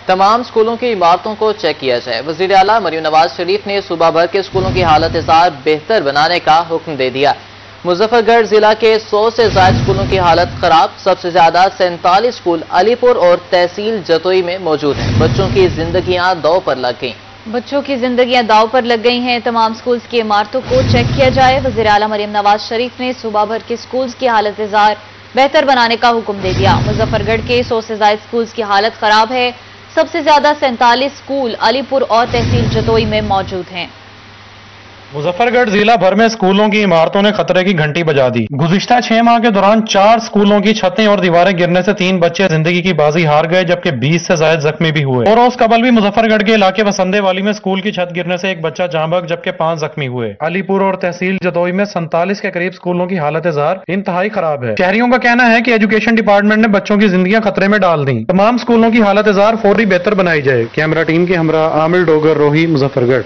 تمام اسکولوں کی عمارتوں کو چیک کیا جائے۔ وزیر اعلیٰ مریم نواز شریف نے صوبہ بھر کے اسکولوں کی حالت بہتر بنانے کا حکم دے دیا۔ مظفر گڑھ ضلع کے 100 سے زائد اسکولوں کی حالت خراب، سب سے زیادہ 47 اسکول علی پور اور تحصیل جتوئی میں موجود ہیں۔ بچوں کی زندگیاں داؤ پر لگ گئیں۔ تمام اسکولز کی عمارتوں کو چیک کیا جائے۔ وزیر اعلیٰ مریم نواز شریف نے صوبہ بھر کے اسکولز کی حالت بہتر بنانے کا حکم دے دیا۔ مظفر گڑھ کے 100 سے زائد اسکولز کی حالت خراب ہے، سب سے زیادہ 47 اسکول علی پور اور تحصیل جتوئی میں موجود ہیں۔ مظفر گڑھ ضلع بھر میں اسکولوں کی عمارتوں نے خطرے کی گھنٹی بجا دی۔ گزشتہ 6 ماہ کے دوران 4 اسکولوں کی چھتیں اور دیواریں گرنے سے 3 بچے زندگی کی بازی ہار گئے، جبکہ 20 سے زائد زخمی بھی ہوئے۔ اور اس قبل بھی مظفر گڑھ کے علاقے وسندے والی میں اسکول کی چھت گرنے سے 1 بچہ جاں بحق جبکہ 5 زخمی ہوئے۔ علی پور اور تحصیل جتوئی میں 47 کے قریب اسکولوں کی حالت انتہائی خراب ہے۔ شہریوں کا کہنا ہے کہ ایجوکیشن ڈپارٹمنٹ نے بچوں کی زندگیاں خطرے میں ڈال دیں۔ تمام اسکولوں کی حالت فوری بہتر بنائی جائے۔ کیمرہ ٹیم کے ہمراہ عامر ڈوگر، روہی، مظفر گڑھ۔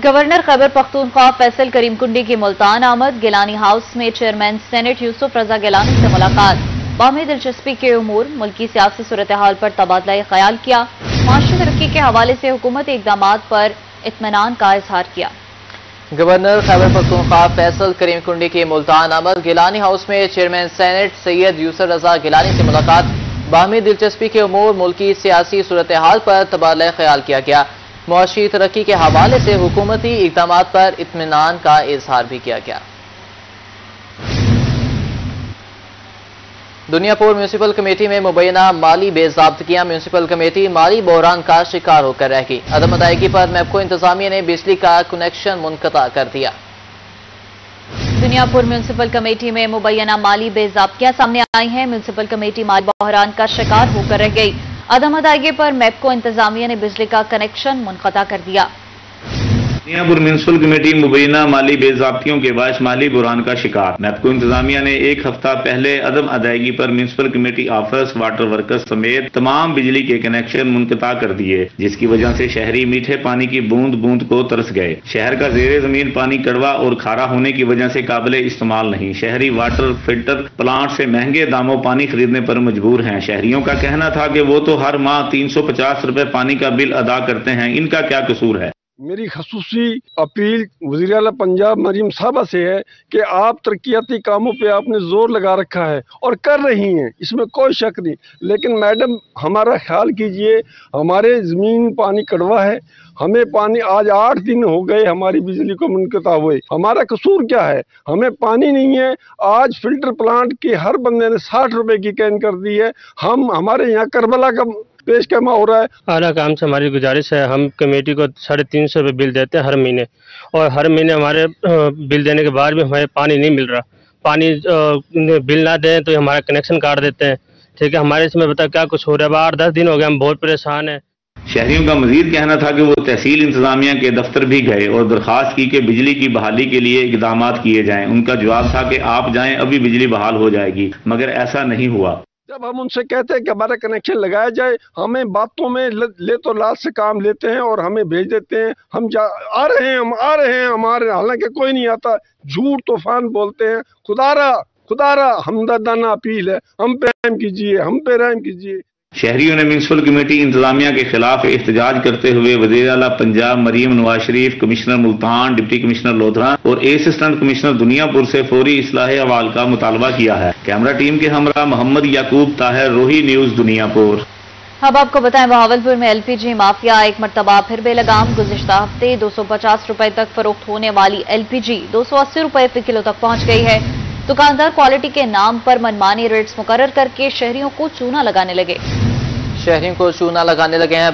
گورنر خیبر پختونخوا فیصل کریم کنڈی کی ملتان آمد۔ گیلانی ہاؤس میں چیئرمین سینٹ یوسف رضا گیلانی سے ملاقات، باہمی دلچسپی کے امور، ملکی سیاسی صورتحال پر تبادلہ خیال کیا، معاشی ترقی کے حوالے سے حکومتی اقدامات پر اطمینان کا اظہار کیا۔ گورنر خیبر پختونخوا فیصل کریم کنڈی کی ملتان آمد۔ گیلانی ہاؤس میں چیئرمین سینٹ سید یوسف رضا گیلانی سے ملاقات، باہمی دلچسپی کے امور، ملکی سیاسی صورتحال پر تبادلہ خیال کیا گیا، معاشی ترقی کے حوالے سے حکومتی اقدامات پر اطمینان کا اظہار بھی کیا گیا۔ دنیا پور میونسپل کمیٹی میں مبینہ مالی بے ضابطگیاں، میونسپل کمیٹی مالی بحران کا شکار ہو کر رہ گئی۔ عدم ادائیگی پر میپکو انتظامیہ نے بجلی کا کنیکشن منقطع کر دیا۔ دنیا پور میونسپل کمیٹی میں مبینہ مالی بے ضابطگیاں سامنے آئی ہیں۔ میونسپل کمیٹی مالی بحران کا شکار ہو کر رہ گئی۔ عدم ادائیگی پر میپکو انتظامیہ نے بجلی کا کنیکشن منقطع کر دیا۔ دنیا پور میونسپل کمیٹی مبینہ مالی بے ضابطگیوں کے باعث مالی بحران کا شکار۔ میپکو انتظامیہ نے 1 ہفتہ پہلے عدم ادائیگی پر municipal committee office, water workers سمیت تمام بجلی کے کنیکشن منقطع کر دیے، جس کی وجہ سے شہری میٹھے پانی کی بوند بوند کو ترس گئے۔ شہر کا زیر زمین پانی کڑوا اور کھارا ہونے کی وجہ سے قابل استعمال نہیں۔ شہری واٹر فلٹر پلانٹ سے مہنگے داموں پانی خریدنے پر مجبور ہیں۔ شہریوں کا کہنا تھا کہ وہ تو ہر ماہ 350 روپے پانی کا بل ادا کرتے ہیں، ان کا کیا قصور ہے؟ میری خصوصی اپیل وزیر اعلیٰ پنجاب مریم صاحبہ سے ہے کہ آپ ترقیاتی کاموں پہ آپ نے زور لگا رکھا ہے اور کر رہی ہیں، اس میں کوئی شک نہیں، لیکن میڈم ہمارا خیال کیجئے، ہمارے زمین پانی کڑوا ہے، ہمیں پانی آج 8 دن ہو گئے ہماری بجلی کو منقطع ہوئے۔ ہمارا قصور کیا ہے؟ ہمیں پانی نہیں ہے۔ آج فلٹر پلانٹ کے ہر بندے نے 60 روپے کی کین کر دی ہے۔ ہمارے یہاں کربلا کا پیش کما ہو رہا ہے۔ اعلیٰ کام سے ہماری گزارش ہے، ہم کمیٹی کو 350 روپے بل دیتے ہیں ہر مہینے، اور ہر مہینے ہمارے بل دینے کے بعد بھی ہمیں پانی نہیں مل رہا۔ پانی بل نہ دیں تو ہمارا کنیکشن کاٹ دیتے ہیں۔ ٹھیک ہے، ہمارے اس میں بتا کیا کچھ ہو رہا ہے۔ 8-10 دن ہو گئے، ہم بہت پریشان ہیں۔ شہریوں کا مزید کہنا تھا کہ وہ تحصیل انتظامیہ کے دفتر بھی گئے اور درخواست کی کہ بجلی کی بحالی کے لیے اقدامات کیے جائیں۔ ان کا جواب تھا کہ آپ جائیں، ابھی بجلی بحال ہو جائے گی، مگر ایسا نہیں ہوا۔ جب ہم ان سے کہتے ہیں کہ ہمارا کنیکشن لگایا جائے، ہمیں باتوں میں لے تو لال سے کام لیتے ہیں اور ہمیں بھیج دیتے ہیں، ہم آ رہے ہیں ہمارے، حالانکہ کوئی نہیں آتا، جھوٹ طوفان بولتے ہیں۔ خدا را ہمدردانہ اپیل ہے، ہم پہ رحم کیجیے۔ شہریوں نے میونسپل کمیٹی انتظامیہ کے خلاف احتجاج کرتے ہوئے وزیر اعلیٰ Punjab Maryam Nawaz Sharif, commissioner Multan, deputy commissioner Lodhran اور اسسٹنٹ کمشنر دنیا پور سے فوری اصلاح احوال کا مطالبہ کیا ہے۔ کیمرہ ٹیم کے ہمراہ محمد یعقوب طاہر، روہی نیوز، دنیا پور۔ اب آپ کو بتائیں، بہاولپور میں LPG مافیا ایک مرتبہ پھر بے لگام۔ گزشتہ ہفتے 250 روپے تک فروخت ہونے والی LPG 280 روپے فی کلو تک پہنچ گئی ہے۔ دکاندار کوالٹی کے نام پر منمانی ریٹس مقرر کر کے شہریوں کو چونا لگانے لگے ہیں۔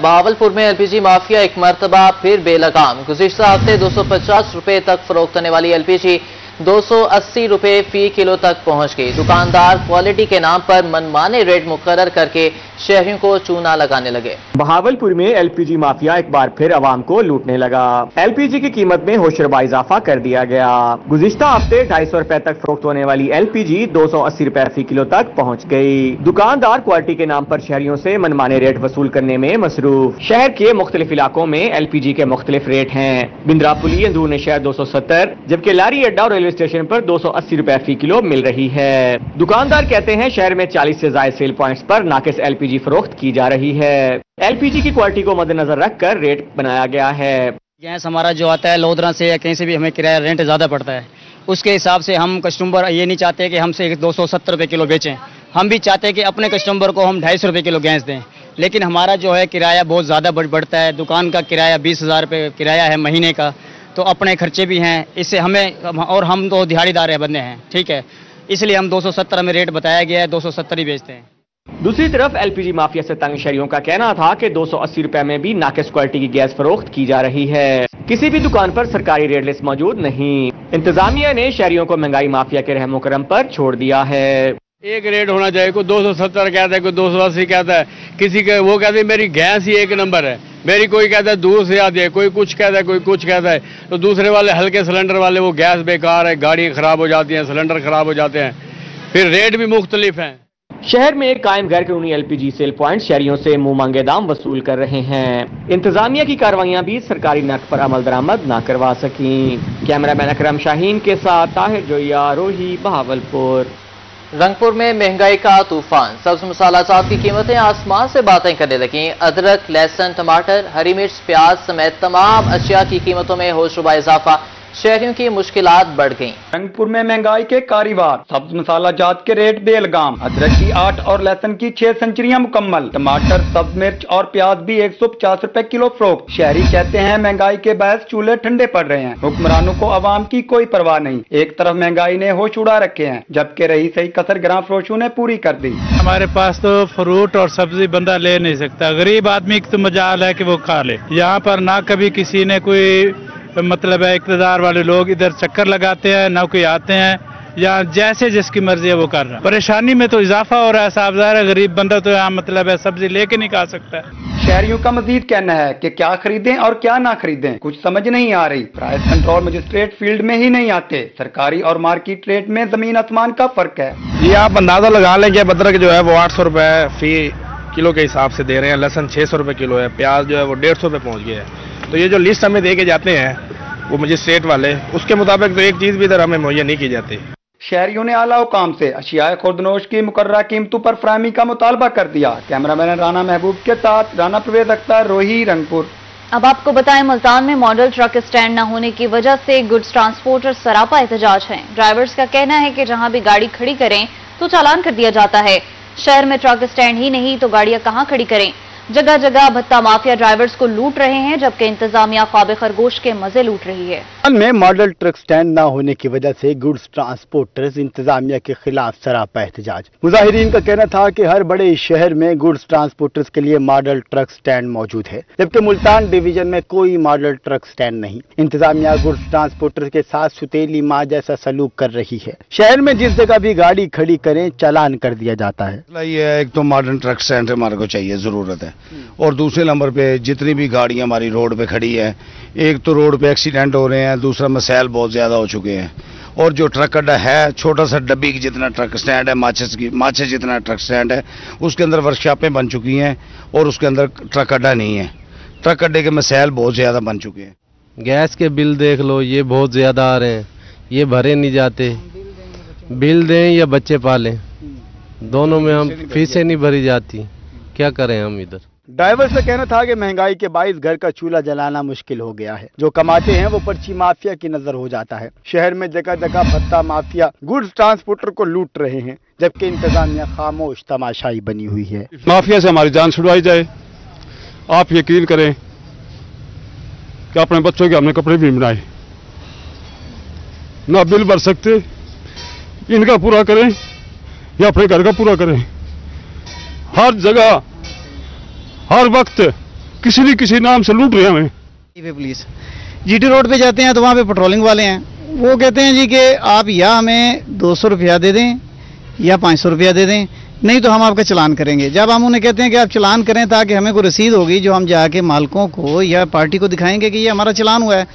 بہاولپور میں LPG مافیا ایک مرتبہ پھر بے لگام۔ گزشتہ ہفتے 250 روپے تک فروخت ہونے والی LPG 280 روپے فی کلو تک پہنچ گئی۔ دکاندار کوالٹی کے نام پر منمانے ریٹ مقرر کر کے شہریوں کو چونا لگانے لگے۔ بہاولپور میں LPG مافیا ایک بار پھر عوام کو لوٹنے لگا۔ LPG کی قیمت میں ہوشربا اضافہ کر دیا گیا۔ گزشتہ ہفتے 250 روپے تک فروخت ہونے والی LPG 280 روپے فی کلو تک پہنچ گئی۔ دکاندار کوالٹی کے نام پر شہریوں سے منمانے ریٹ وصول کرنے میں مصروف۔ شہر کے مختلف علاقوں میں LPG کے مختلف ریٹ ہیں۔ بندرا پلی اندرون شہر 270، جبکہ لاری اڈا اور ریلوے اسٹیشن پر 280 روپے فی کلو مل رہی ہے۔ دکاندار کہتے ہیں شہر میں 40 سے زائد سیل پوائنٹس پر ناقص LPG LPG फरोख्त की जा रही है। LPG की क्वालिटी को मद्देनजर रखकर रेट बनाया गया है। गैस हमारा जो आता है लोधरा से या कहीं से भी हमें किराया रेंट ज़्यादा पड़ता है, उसके हिसाब से हम कस्टमर ये नहीं चाहते कि हमसे 270 रुपये किलो बेचें। हम भी चाहते हैं कि अपने कस्टमर को हम 250 रुपये किलो गैस दें, लेकिन हमारा जो है किराया बहुत ज़्यादा बढ़ता है। दुकान का किराया 20,000 रुपये किराया है महीने का, तो अपने खर्चे भी हैं इससे हमें, और हम तो दिहाड़ीदार है बंदे हैं, ठीक है, इसलिए हम 270 में रेट बताया गया है, 270 ही बेचते हैं। दूसरी तरफ LPG माफिया से तंग शहरियों का कहना था कि 280 रुपए में भी नाकिस क्वालिटी की गैस फरोख्त की जा रही है। किसी भी दुकान पर सरकारी रेट लिस्ट मौजूद नहीं। इंतजामिया ने शहरियों को महंगाई माफिया के रहमो करम पर छोड़ दिया है। एक रेट होना चाहिए, कोई 270 कहता है, कोई 280 कहता है, किसी का वो कहते हैं मेरी गैस ही एक नंबर है, मेरी कोई कहता है दूर से आती है, कोई कुछ कहता है, कोई कुछ कहता है, तो दूसरे वाले हल्के सिलेंडर वाले वो गैस बेकार है, गाड़ी खराब हो जाती है, सिलेंडर खराब हो जाते हैं, फिर रेट भी मुख्तलिफ हैं। शहर में कायम गैर कानूनी LPG सेल पॉइंट शहरियों से मुंह मांगे दाम वसूल कर रहे हैं। इंतजामिया की कार्रवाइयां भी सरकारी नर्क पर अमल दरामद न करवा सकी। कैमरामैन अकरम शाहीन के साथ ताहिर जोया, रोही, बहावलपुर। रंगपुर में महंगाई का तूफान, सब्ज मसाला जात की कीमतें आसमान से बातें करने लगी। अदरक, लहसुन, टमाटर, हरी मिर्च, प्याज समेत तमाम अशिया की कीमतों में होशरुबा इजाफा, शहरियों की मुश्किलात बढ़ गईं। रंगपुर में महंगाई के कारीवार, सब्ज मसाला जात के रेट बेलगाम। अदरक की 8 और लहसुन की 6 सेंचुरियां मुकम्मल। टमाटर, सब्ज मिर्च और प्याज भी 150 रुपए किलो फरोख्त। शहरी कहते हैं महंगाई के बायस चूल्हे ठंडे पड़ रहे हैं। हुक्मरानों को आवाम की कोई परवाह नहीं। एक तरफ महंगाई ने होश उड़ा रखे हैं, जबकि रही सही कसर ग्राम फरोशों ने पूरी कर दी। हमारे पास तो फ्रूट और सब्जी बंदा ले नहीं सकता, गरीब आदमी की तो मजाल है कि वो खा ले। यहाँ पर ना कभी किसी ने कोई मतलब है, इक़्तिदार वाले लोग इधर चक्कर लगाते हैं, ना कोई आते हैं, या जैसे जिसकी मर्जी है वो कर रहा है। परेशानी में तो इजाफा हो रहा है, साफ ज़ाहिर है गरीब बंदा तो यहाँ मतलब है सब्जी लेके नहीं खा सकता है। शहरियों का मजीद कहना है कि क्या खरीदें और क्या ना खरीदें, कुछ समझ नहीं आ रही। प्राइस कंट्रोल मजिस्ट्रेट फील्ड में ही नहीं आते। सरकारी और मार्केट रेट में जमीन आसमान का फर्क है। ये आप अंदाजा लगा लें कि अदरक जो है वो 800 रुपए फी किलो के हिसाब से दे रहे हैं, लहसुन 600 रुपए किलो है, प्याज जो है वो 150 रुपए पहुँच गया है। तो ये जो लिस्ट हमें दे के जाते हैं वो मजिस्ट्रेट वाले, उसके मुताबिक तो एक चीज भी इधर हमें मुहैया नहीं की जाती। शहरियों ने आला हुकाम से अशियाए खुर्दनोश की मुकर्ररा कीमतों पर फराहमी का मुतालबा कर दिया। कैमरामैन राना महबूब के साथ राना परवेज अख्तर, रोही, रंगपुर। अब आपको बताएं, मुल्तान में मॉडल ट्रक स्टैंड न होने की वजह से गुड्स ट्रांसपोर्टर सरापा एहतजाज हैं। ड्राइवर्स का कहना है कि जहां भी गाड़ी खड़ी करें तो चालान कर दिया जाता है। शहर में ट्रक स्टैंड ही नहीं तो गाड़ियां कहां खड़ी करें। जगह जगह भत्ता माफिया ड्राइवर्स को लूट रहे हैं, जबकि इंतजामिया ख्वाब खरगोश के मजे लूट रही है। में मॉडल ट्रक स्टैंड न होने की वजह से गुड्स ट्रांसपोर्टर्स इंतजामिया के खिलाफ सरापा एहतजाज। मुजाहिरीन का कहना था कि हर बड़े शहर में गुड्स ट्रांसपोर्टर्स के लिए मॉडल ट्रक स्टैंड मौजूद है, जबकि मुल्तान डिवीजन में कोई मॉडल ट्रक स्टैंड नहीं। इंतजामिया गुड्स ट्रांसपोर्टर्स के साथ सुतेली माँ जैसा सलूक कर रही है। शहर में जिस जगह भी गाड़ी खड़ी करें चालान कर दिया जाता है। एक तो मॉडर्न ट्रक स्टैंड हमारे को चाहिए, जरूरत है। और दूसरे नंबर पे जितनी भी गाड़ियां हमारी रोड पे खड़ी है, एक तो रोड पे एक्सीडेंट हो रहे हैं, दूसरा मसाइल बहुत ज्यादा हो चुके हैं। और जो ट्रक अड्डा है, छोटा सा डब्बी की जितना ट्रक स्टैंड है, माचिस जितना ट्रक स्टैंड है, उसके अंदर वर्कशॉपें बन चुकी हैं और उसके अंदर ट्रक अड्डा नहीं है। ट्रक अड्डे के मसाइल बहुत ज्यादा बन चुके हैं। गैस के बिल देख लो, ये बहुत ज्यादा आ रहे हैं, ये भरे नहीं जाते। बिल दें या बच्चे पालें, दोनों में हम फीसें नहीं भरी जाती, क्या करें हम इधर। ड्राइवर से कहना था कि महंगाई के बाइस घर का चूल्हा जलाना मुश्किल हो गया है। जो कमाते हैं वो पर्ची माफिया की नजर हो जाता है। शहर में जगह जगह भत्ता माफिया गुड्स ट्रांसपोर्टर को लूट रहे हैं, जबकि इंतजामिया खामोश तमाशाई बनी हुई है। माफिया से हमारी जान छुड़वाई जाए। आप यकीन करें कि अपने बच्चों के हमने कपड़े भी बनाए, ना बिल भर सकते, इनका पूरा करें या अपने घर का पूरा करें। हर जगह हर वक्त किसी न किसी नाम से लूट रहे हैं हमें। पुलिस GT रोड पे जाते हैं तो वहाँ पे पेट्रोलिंग वाले हैं, वो कहते हैं जी कि आप या हमें 200 रुपया दे दें या 500 रुपया दे दें, नहीं तो हम आपका चलान करेंगे। जब हम उन्हें कहते हैं कि आप चलान करें ताकि हमें कोई रसीद होगी जो हम जाके मालिकों को या पार्टी को दिखाएंगे कि ये हमारा चलान हुआ है,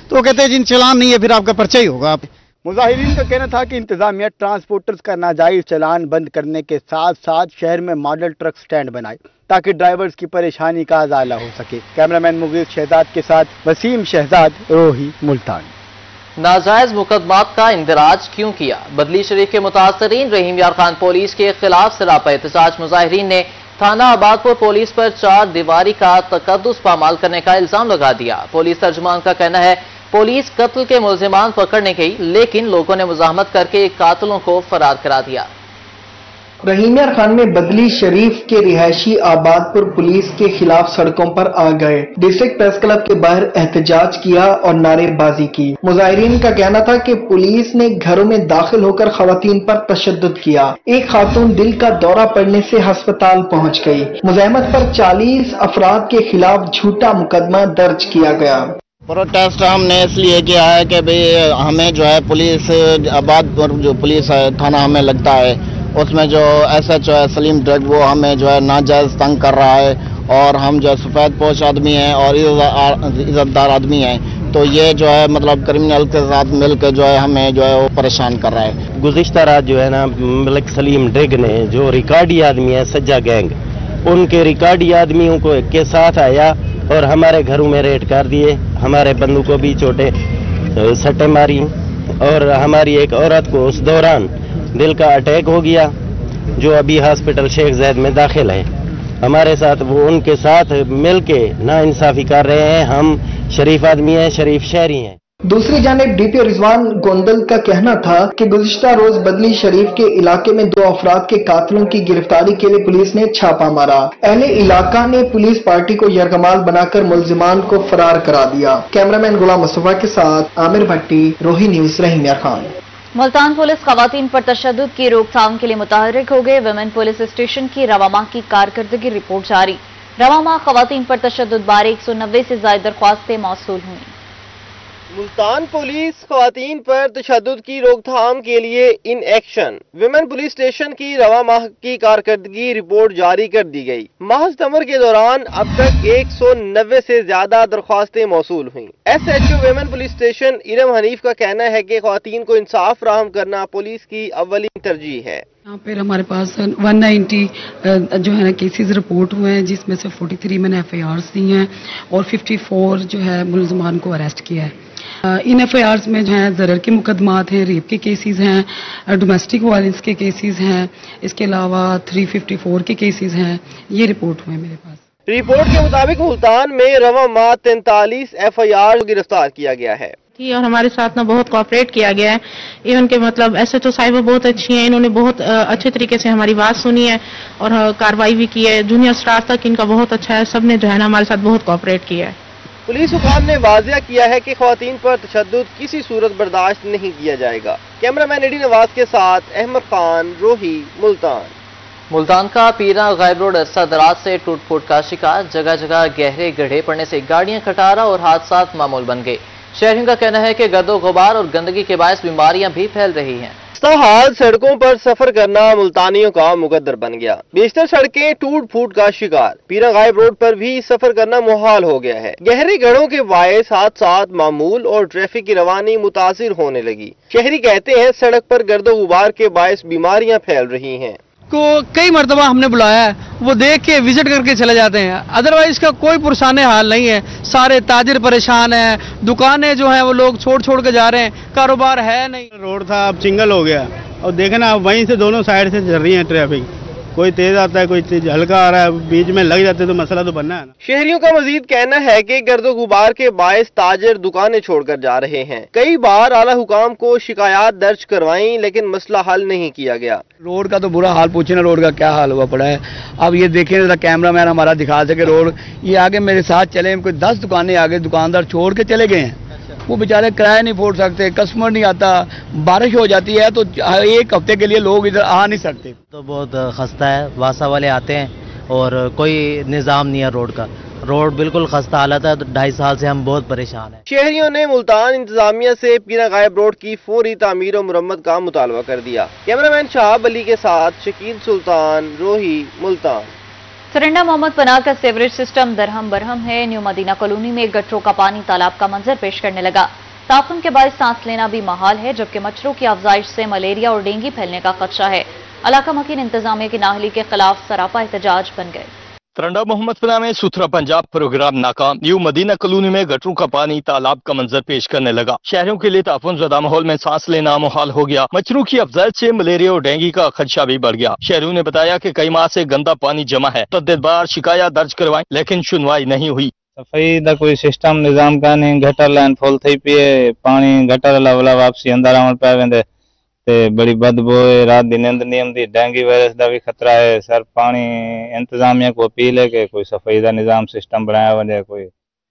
तो वो कहते हैं जिन चलान नहीं है फिर आपका पर्चा ही होगा। आप मुजाहिरीन का कहना था कि इंतजामिया ट्रांसपोर्टर्स का नाजायज चलान बंद करने के साथ साथ शहर में मॉडल ट्रक स्टैंड बनाए ताकि ड्राइवर्स की परेशानी का अजाला हो सके। कैमरामैन मुगीर शहजाद के साथ वसीम शहजाद, रोही, मुल्तान। नाजायज मुकदमात का इंदराज क्यों किया? बदली शरीफ के मुतासरीन रहीम यार खान पुलिस के खिलाफ सरापा एहतजाज। मुजाहिरीन ने थाना आबादपुर पुलिस पर 4 दीवारी का तकद्दुस पामाल करने का इल्जाम लगा दिया। पुलिस तर्जुमान का कहना है पुलिस कत्ल के मुलजिमान पकड़ने गई, लेकिन लोगों ने मुजाहमत करके कातिलों को फरार करा दिया। रहीम यार खान में बदली शरीफ के रिहायशी आबादपुर पुलिस के खिलाफ सड़कों पर आ गए। डिस्ट्रिक्ट प्रेस क्लब के बाहर एहतजाज किया और नारेबाजी की। मुजाहिरीन का कहना था कि पुलिस ने घरों में दाखिल होकर खवातीन पर तशद्दुद किया। एक खातून दिल का दौरा पड़ने से अस्पताल पहुंच गई। मुजाहमत पर 40 अफराद के खिलाफ झूठा मुकदमा दर्ज किया गया। प्रोटेस्ट हमने इसलिए किया है कि भाई हमें जो है पुलिस आबादपुर जो पुलिस थाना हमें लगता है उसमें जो SHO है सलीम ड्रग वो हमें जो है नाजायज तंग कर रहा है और हम जो है सफ़ेद पोश आदमी हैं और इज़्ज़तदार आदमी हैं, तो ये जो है मतलब क्रिमिनल के साथ मिलकर जो है हमें जो है वो परेशान कर रहा है। गुज़िश्ता रात जो है ना मलिक सलीम ड्रग ने जो रिकॉर्डी आदमी है सज्जा गैंग, उनके रिकॉर्डी आदमियों को के साथ आया और हमारे घरों में रेड कर दिए। हमारे बंदू को भी छोटे सट्टे मारी और हमारी एक औरत को उस दौरान दिल का अटैक हो गया, जो अभी हॉस्पिटल शेख ज़ैद में दाखिल है। हमारे साथ वो उनके साथ मिलके नाइंसाफी कर रहे हैं। हम शरीफ आदमी हैं, शरीफ शहरी हैं। दूसरी जानिब DPO रिजवान गोंदल का कहना था कि गुज़िश्ता रोज बदली शरीफ के इलाके में 2 अफराद के कातिलों की गिरफ्तारी के लिए पुलिस ने छापा मारा। अहले इलाका ने पुलिस पार्टी को यरगमाल बनाकर मुलजिमान को फरार करा दिया। कैमरामैन गुलाम मुस्तफा के साथ आमिर भट्टी, रोही न्यूज, रहीम यार खान। मुल्तान पुलिस खवातीन पर तशद्दुद की रोकथाम के लिए मुतहर्रिक हो गए। वुमेन पुलिस स्टेशन की रवा माह की कारकर्दगी रिपोर्ट जारी। रवा माह खवातीन पर तशद्दुद बारे 190 से ज्यादा दरख्वास्तें मौसूल हुई। मुल्तान पुलिस खवातीन पर तशद्दुद की रोकथाम के लिए in action. Women police station की रवा माह की कारकर्दगी रिपोर्ट जारी कर दी गई। माह सितंबर के दौरान अब तक 190 से ज्यादा दरख्वास्तें मौसूल हुई। SHO women police station Iram Hanif का कहना है कि खवातीन को इंसाफ फराहम करना पुलिस की अव्वलीन तरजीह है। यहाँ पर हमारे पास 190 जो है ना केसेस रिपोर्ट हुए हैं, जिसमें से 43 मैंने FIRs दी हैं और 54 जो है मुलजमान को अरेस्ट किया है। इन FIRs में जो है ज़रर के मुकदमात हैं, रेप के केसेस हैं, डोमेस्टिक वायलेंस के केसेस हैं, इसके अलावा 354 के केसेस हैं। ये रिपोर्ट हुए मेरे पास। रिपोर्ट के मुताबिक मुल्तान में रवा माह 43 FIR गिरफ्तार किया गया है और हमारे साथ ना बहुत कोऑपरेट किया गया है। इवन के मतलब SHO साहिबा बहुत अच्छी हैं, इन्होंने बहुत अच्छे तरीके से हमारी बात सुनी है और कार्रवाई भी की है। जूनियर स्टाफ तक इनका बहुत अच्छा है, सब ने जो है ना हमारे साथ बहुत कोऑपरेट किया है। पुलिस हुकाम ने वाज़िया किया है कि खवातीन पर तशद्दुद किसी सूरत बर्दाश्त नहीं किया जाएगा। कैमरामैन एडी नवाज के साथ अहमद खान, रोही, मुल्तान। मुल्तान का पीरा गायब रोड अरसा दराज से टूट फूट का शिकार। जगह जगह गहरे गड्ढे पड़ने से गाड़ियां खटारा और हादसात मामूल बन गए। शहरियों का कहना है कि गर्दो गुबार और गंदगी के बायस बीमारियां भी फैल रही हैं। हाल सड़कों पर सफर करना मुल्तानियों का मुकद्दर बन गया। बेशतर सड़कें टूट फूट का शिकार। पीरा गायब रोड पर भी सफर करना मुहाल हो गया है। गहरे गड्ढों के बायस हादसात मामूल और ट्रैफिक की रवानी मुतासिर होने लगी। शहरी कहते हैं सड़क पर गर्दो गुबार के बायस बीमारियां फैल रही हैं। को कई मरतबा हमने बुलाया है, वो देख के विजिट करके चले जाते हैं। अदरवाइज का कोई पुरसाने हाल नहीं है। सारे ताजिर परेशान हैं, दुकानें जो हैं वो लोग छोड़ छोड़ के जा रहे हैं, कारोबार है नहीं। रोड था अब चिंगल हो गया और देखे ना वहीं से दोनों साइड से चल रही है ट्रैफिक। कोई तेज आता है, कोई तेज हल्का आ रहा है, बीच में लग जाते तो मसला तो बनना है ना। शहरियों का मजीद कहना है कि गर्दो गुबार के बायस ताजिर दुकानें छोड़कर जा रहे हैं। कई बार आला हुकाम को शिकायत दर्ज करवाई, लेकिन मसला हल नहीं किया गया। रोड का तो बुरा हाल पूछे ना, रोड का क्या हाल हुआ पड़ा है। अब ये देखें जरा कैमरा मैन हमारा दिखा सके रोड। ये आगे मेरे साथ चले, कोई 10 दुकानें आगे दुकानदार छोड़ के चले गए हैं। वो बेचारे किराया नहीं फोड़ सकते, कस्टमर नहीं आता, बारिश हो जाती है तो 1 हफ्ते के लिए लोग इधर आ नहीं सकते। तो बहुत खस्ता है, वासा वाले आते हैं और कोई निज़ाम नहीं है रोड का। रोड बिल्कुल खस्ता हालत है, तो 2.5 साल से हम बहुत परेशान हैं। शहरियों ने मुल्तान इंतजामिया से पीरा गायब रोड की फौरी तामीर और मुरम्मत का मुतालबा कर दिया। कैमरामैन शाहब अली के साथ शकील सुल्तान, रोही, मुल्तान। सरिंडा मोहम्मद पनाह का सीवरेज सिस्टम दरहम बरहम है। न्यू मदीना कॉलोनी में गटरों का पानी तालाब का मंजर पेश करने लगा। ताफुन के बायस सांस लेना भी महाल है, जबकि मच्छरों की अफजाइश से मलेरिया और डेंगू फैलने का खदशा है। इलाका मकीन इंतजामिया की नाहली के खिलाफ सरापा एहतजाज बन गए। तरंडा मोहम्मदपुरा में सुथरा पंजाब प्रोग्राम नाकाम। न्यू मदीना कॉलोनी में गटरों का पानी तालाब का मंजर पेश करने लगा। शहरों के लिए ताफुनज़दा माहौल में सांस लेना मुहाल हो गया। मच्छरों की अफजाइश से मलेरिया और डेंगू का खदशा भी बढ़ गया। शहरों ने बताया कि कई माह से गंदा पानी जमा है। तद्दीर बार शिकायत दर्ज करवाई लेकिन सुनवाई नहीं हुई। सफाई का कोई सिस्टम निजाम का नहीं। गटर लाइन फुल थी पी है, पानी गटर वाला वापसी अंदर आवन पै वेंदे ते बड़ी बदबू है। रात दी नींद नहीं आती। डेंगू वायरस का भी खतरा है। सर पानी इंतजामिया को अपील है कि कोई सफाई का निजाम सिस्टम बनाया वजे। कोई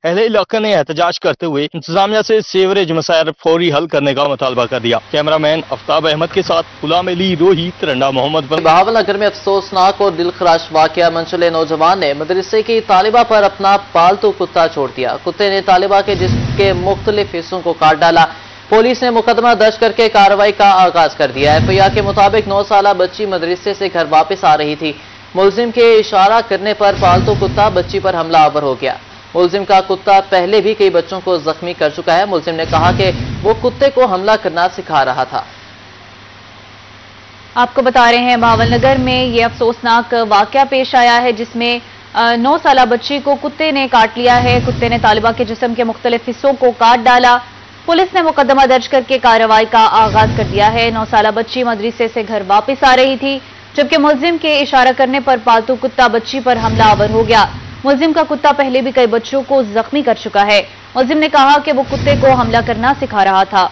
अहले इलाका ने एहतजाज करते हुए इंतजामिया से सीवरेज मसाइल फौरी हल करने का मुतालबा कर दिया। कैमरामैन आफ्ताब अहमद के साथ गुलाम अली रोही, तरंडा मोहम्मदपुर। बहावलनगर में अफसोसनाक और दिलखराश वाकया मंशले नौजवान ने मदरसे की तालिबा पर अपना पालतू कुत्ता छोड़ दिया। कुत्ते ने तालिबा के जिस्म के मुख्तलिफ हिस्सों को काट डाला। पुलिस ने मुकदमा दर्ज करके कार्रवाई का आगाज कर दिया। एफआईआर के मुताबिक 9 साला बच्ची मदरसे से घर वापस आ रही थी। मुलजिम के इशारा करने पर पालतू कुत्ता बच्ची पर हमलावर हो गया। मुलजिम का कुत्ता पहले भी कई बच्चों को जख्मी कर चुका है। मुलजिम ने कहा कि वो कुत्ते को हमला करना सिखा रहा था। आपको बता रहे हैं बहावलनगर में ये अफसोसनाक वाकया पेश आया है जिसमें 9 साला बच्ची को कुत्ते ने काट लिया है। कुत्ते ने तालिबा के जिस्म के मुख्तलिफ हिस्सों को काट डाला। पुलिस ने मुकदमा दर्ज करके कार्रवाई का आगाज कर दिया है। 9 साला बच्ची मदरसे से घर वापस आ रही थी जबकि मुलजिम के इशारा करने पर पालतू कुत्ता बच्ची पर हमलावर हो गया। मुलजिम का कुत्ता पहले भी कई बच्चों को जख्मी कर चुका है। मुलजिम ने कहा कि वो कुत्ते को हमला करना सिखा रहा था।